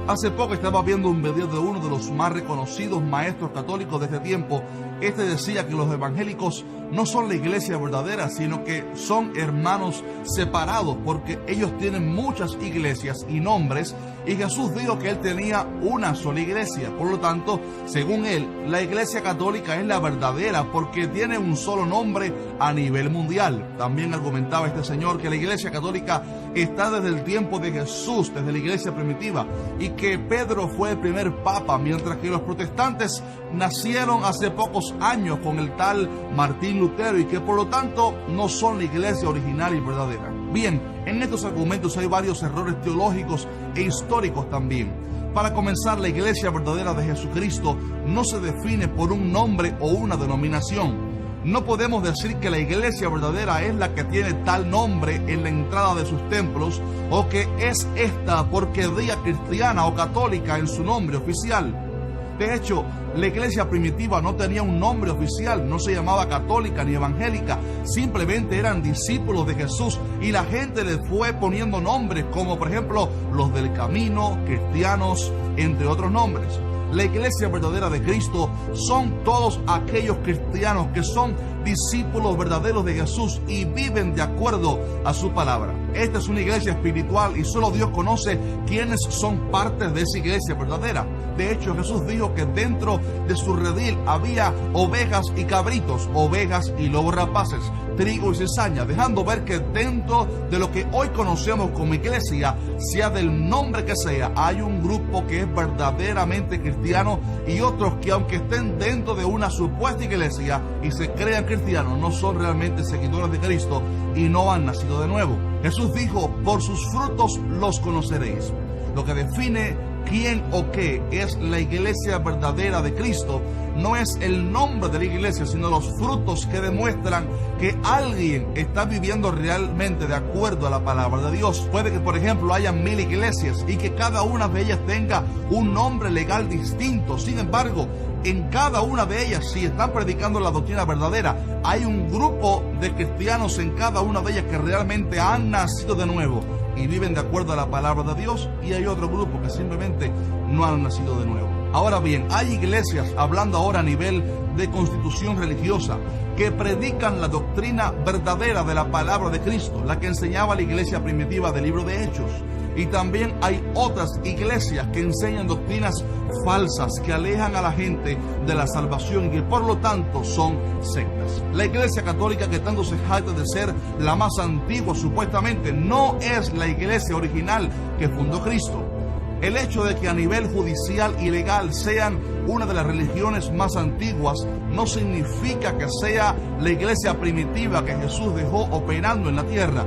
Hace poco estaba viendo un video de uno de los más reconocidos maestros católicos de este tiempo. Este decía que los evangélicos no son la iglesia verdadera, sino que son hermanos separados, porque ellos tienen muchas iglesias y nombres, y Jesús dijo que él tenía una sola iglesia. Por lo tanto, según él, la iglesia católica es la verdadera porque tiene un solo nombre a nivel mundial. También argumentaba este señor que la iglesia católica está desde el tiempo de Jesús, desde la iglesia primitiva, y que Pedro fue el primer papa, mientras que los protestantes nacieron hace pocos años con el tal Martín Lutero, y que por lo tanto no son la iglesia original y verdadera. Bien, en estos argumentos hay varios errores teológicos e históricos también. Para comenzar, la iglesia verdadera de Jesucristo no se define por un nombre o una denominación. No podemos decir que la iglesia verdadera es la que tiene tal nombre en la entrada de sus templos, o que es esta porque diga cristiana o católica en su nombre oficial. De hecho, la iglesia primitiva no tenía un nombre oficial, no se llamaba católica ni evangélica, simplemente eran discípulos de Jesús y la gente les fue poniendo nombres como por ejemplo los del camino, cristianos, entre otros nombres. La iglesia verdadera de Cristo son todos aquellos cristianos que son discípulos verdaderos de Jesús y viven de acuerdo a su palabra. Esta es una iglesia espiritual y solo Dios conoce quiénes son partes de esa iglesia verdadera. De hecho, Jesús dijo que dentro de su redil había ovejas y cabritos, ovejas y lobos rapaces, trigo y cizaña, dejando ver que dentro de lo que hoy conocemos como iglesia, sea del nombre que sea, hay un grupo que es verdaderamente cristiano y otros que, aunque estén dentro de una supuesta iglesia y se crean cristianos, no son realmente seguidores de Cristo y no han nacido de nuevo. Jesús dijo: por sus frutos los conoceréis. Lo que define quién o qué es la iglesia verdadera de Cristo no es el nombre de la iglesia, sino los frutos que demuestran que alguien está viviendo realmente de acuerdo a la palabra de Dios. Puede que, por ejemplo, haya 1000 iglesias y que cada una de ellas tenga un nombre legal distinto. Sin embargo, en cada una de ellas, si están predicando la doctrina verdadera, hay un grupo de cristianos en cada una de ellas que realmente han nacido de nuevo y viven de acuerdo a la palabra de Dios, y hay otro grupo que simplemente no han nacido de nuevo. Ahora bien, hay iglesias, hablando ahora a nivel de constitución religiosa, que predican la doctrina verdadera de la palabra de Cristo, la que enseñaba la iglesia primitiva del libro de Hechos. Y también hay otras iglesias que enseñan doctrinas falsas que alejan a la gente de la salvación y que por lo tanto son sectas. La iglesia católica, que tanto se jacta de ser la más antigua supuestamente, no es la iglesia original que fundó Cristo. El hecho de que a nivel judicial y legal sean una de las religiones más antiguas no significa que sea la iglesia primitiva que Jesús dejó operando en la tierra.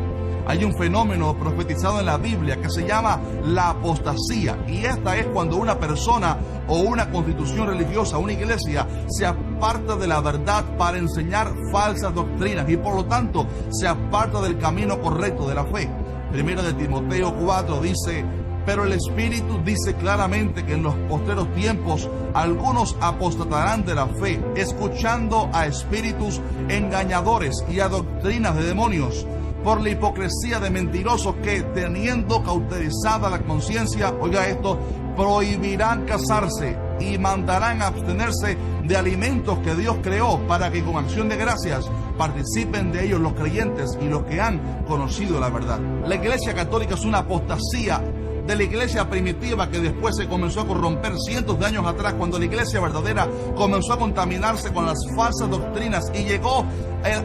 Hay un fenómeno profetizado en la Biblia que se llama la apostasía, y esta es cuando una persona o una constitución religiosa, una iglesia, se aparta de la verdad para enseñar falsas doctrinas y por lo tanto se aparta del camino correcto de la fe. Primera de Timoteo 4 dice: pero el Espíritu dice claramente que en los postreros tiempos algunos apostatarán de la fe, escuchando a espíritus engañadores y a doctrinas de demonios, por la hipocresía de mentirosos que, teniendo cauterizada la conciencia, oiga esto, prohibirán casarse y mandarán a abstenerse de alimentos que Dios creó, para que con acción de gracias participen de ellos los creyentes y los que han conocido la verdad. La iglesia católica es una apostasía de la iglesia primitiva que después se comenzó a corromper cientos de años atrás, cuando la iglesia verdadera comenzó a contaminarse con las falsas doctrinas y llegó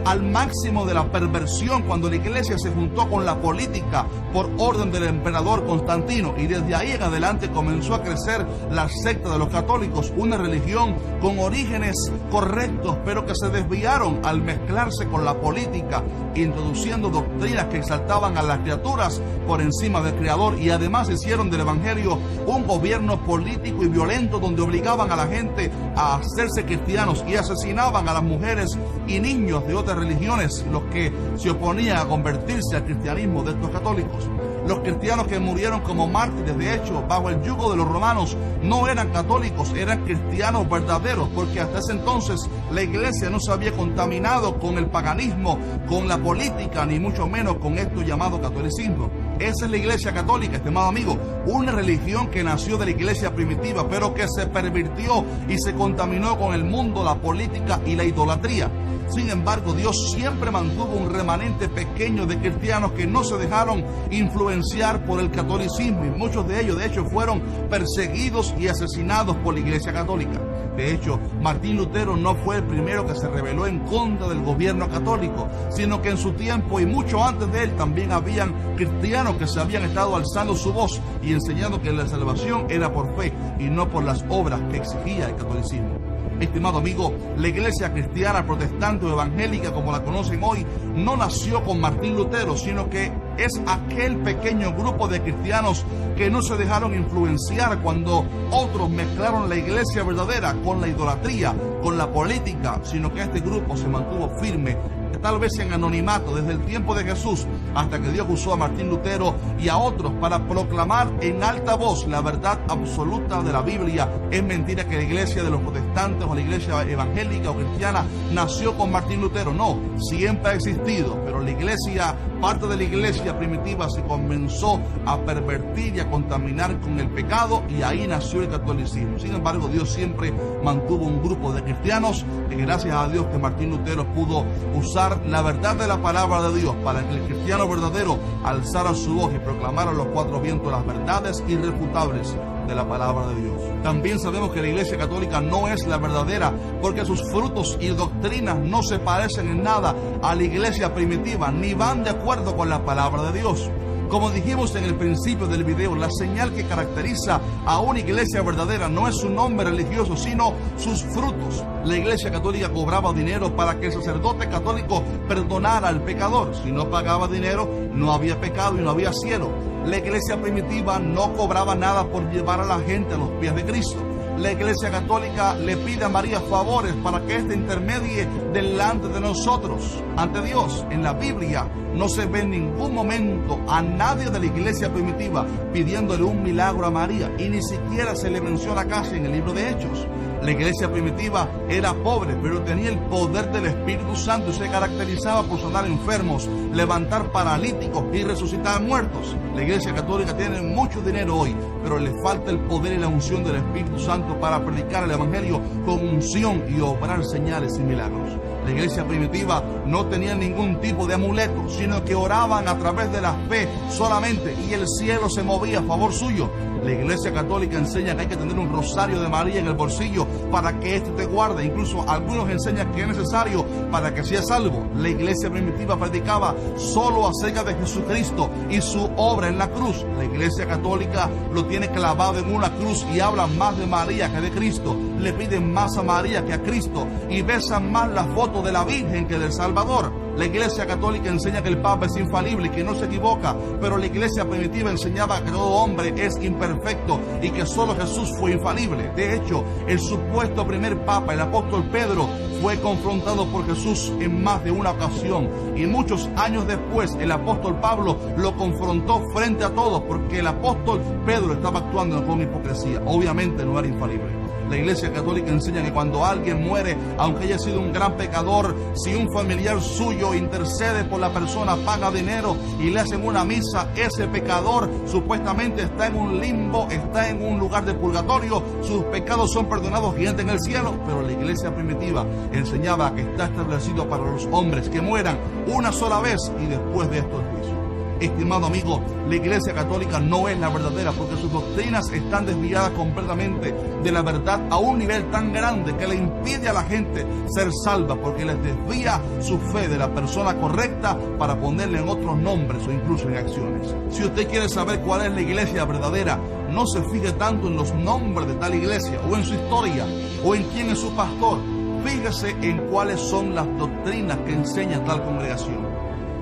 al máximo de la perversión cuando la iglesia se juntó con la política por orden del emperador Constantino, y desde ahí en adelante comenzó a crecer la secta de los católicos, una religión con orígenes correctos pero que se desviaron al mezclarse con la política, introduciendo doctrinas que exaltaban a las criaturas por encima del Creador, y además hicieron del evangelio un gobierno político y violento donde obligaban a la gente a hacerse cristianos y asesinaban a las mujeres y niños de otras religiones, los que se oponían a convertirse al cristianismo de estos católicos. Los cristianos que murieron como mártires, de hecho, bajo el yugo de los romanos, no eran católicos, eran cristianos verdaderos, porque hasta ese entonces la iglesia no se había contaminado con el paganismo, con la política, ni mucho menos con esto llamado catolicismo. Esa es la iglesia católica, estimado amigo, una religión que nació de la iglesia primitiva, pero que se pervirtió y se contaminó con el mundo, la política y la idolatría. Sin embargo, Dios siempre mantuvo un remanente pequeño de cristianos que no se dejaron influenciar por el catolicismo, y muchos de ellos, de hecho, fueron perseguidos y asesinados por la iglesia católica. De hecho, Martín Lutero no fue el primero que se rebeló en contra del gobierno católico, sino que en su tiempo y mucho antes de él también habían cristianos que se habían estado alzando su voz y enseñando que la salvación era por fe y no por las obras que exigía el catolicismo. Estimado amigo, la iglesia cristiana, protestante o evangélica como la conocen hoy, no nació con Martín Lutero, sino que es aquel pequeño grupo de cristianos que no se dejaron influenciar cuando otros mezclaron la iglesia verdadera con la idolatría, con la política, sino que este grupo se mantuvo firme, tal vez en anonimato desde el tiempo de Jesús, hasta que Dios usó a Martín Lutero y a otros para proclamar en alta voz la verdad absoluta de la Biblia. Es mentira que la iglesia de los protestantes o la iglesia evangélica o cristiana nació con Martín Lutero. No, siempre ha existido, pero la iglesia, parte de la iglesia primitiva, se comenzó a pervertir y a contaminar con el pecado, y ahí nació el catolicismo. Sin embargo, Dios siempre mantuvo un grupo de cristianos que, gracias a Dios, que Martín Lutero pudo usar la verdad de la palabra de Dios para que el cristiano verdadero alzara su voz y proclamara a los cuatro vientos las verdades irrefutables de la palabra de Dios. También sabemos que la iglesia católica no es la verdadera porque sus frutos y doctrinas no se parecen en nada a la iglesia primitiva, ni van de acuerdo con la palabra de Dios. Como dijimos en el principio del video, la señal que caracteriza a una iglesia verdadera no es su nombre religioso, sino sus frutos. La iglesia católica cobraba dinero para que el sacerdote católico perdonara al pecador. Si no pagaba dinero, no había pecado y no había cielo. La iglesia primitiva no cobraba nada por llevar a la gente a los pies de Cristo. La iglesia católica le pide a María favores para que éste intermedie delante de nosotros, ante Dios. En la Biblia no se ve en ningún momento a nadie de la iglesia primitiva pidiéndole un milagro a María, y ni siquiera se le menciona casi en el libro de Hechos. La iglesia primitiva era pobre, pero tenía el poder del Espíritu Santo y se caracterizaba por sanar enfermos, levantar paralíticos y resucitar muertos. La iglesia católica tiene mucho dinero hoy, pero le falta el poder y la unción del Espíritu Santo para predicar el Evangelio con unción y obrar señales y milagros. La iglesia primitiva no tenía ningún tipo de amuleto, sino que oraban a través de la fe solamente, y el cielo se movía a favor suyo. La iglesia católica enseña que hay que tener un rosario de María en el bolsillo para que éste te guarde. Incluso algunos enseñan que es necesario para que seas salvo. La iglesia primitiva predicaba solo acerca de Jesucristo y su obra en la cruz. La iglesia católica lo tiene clavado en una cruz y habla más de María que de Cristo. Le piden más a María que a Cristo y besan más la foto de la Virgen que del Salvador. La iglesia católica enseña que el Papa es infalible y que no se equivoca, pero la iglesia primitiva enseñaba que todo hombre es imperfecto y que solo Jesús fue infalible. De hecho, el supuesto primer Papa, el apóstol Pedro, fue confrontado por Jesús en más de una ocasión, y muchos años después el apóstol Pablo lo confrontó frente a todos porque el apóstol Pedro estaba actuando con hipocresía. Obviamente no era infalible. La iglesia católica enseña que cuando alguien muere, aunque haya sido un gran pecador, si un familiar suyo intercede por la persona, paga dinero y le hacen una misa, ese pecador supuestamente está en un limbo, está en un lugar de purgatorio, sus pecados son perdonados y entra en el cielo. Pero la iglesia primitiva enseñaba que está establecido para los hombres que mueran una sola vez y después de esto el juicio. Estimado amigo, la iglesia católica no es la verdadera porque sus doctrinas están desviadas completamente de la verdad a un nivel tan grande que le impide a la gente ser salva, porque les desvía su fe de la persona correcta para ponerle en otros nombres o incluso en acciones. Si usted quiere saber cuál es la iglesia verdadera, no se fije tanto en los nombres de tal iglesia o en su historia o en quién es su pastor. Fíjese en cuáles son las doctrinas que enseña tal congregación.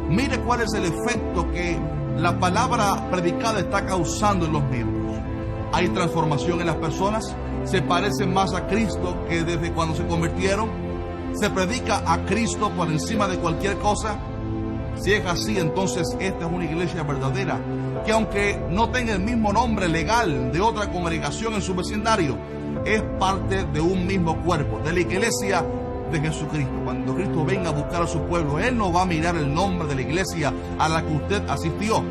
Mire cuál es el efecto que la palabra predicada está causando en los miembros. ¿Hay transformación en las personas? ¿Se parecen más a Cristo que desde cuando se convirtieron? ¿Se predica a Cristo por encima de cualquier cosa? Si es así, entonces esta es una iglesia verdadera, que aunque no tenga el mismo nombre legal de otra congregación en su vecindario, es parte de un mismo cuerpo, de la iglesia de Jesucristo. Cuando Cristo venga a buscar a su pueblo, Él no va a mirar el nombre de la iglesia a la que usted asistió.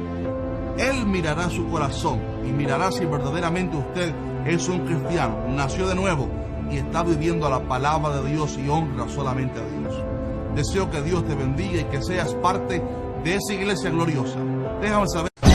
Él mirará su corazón y mirará si verdaderamente usted es un cristiano, nació de nuevo y está viviendo a la palabra de Dios y honra solamente a Dios. Deseo que Dios te bendiga y que seas parte de esa iglesia gloriosa. Déjame saber.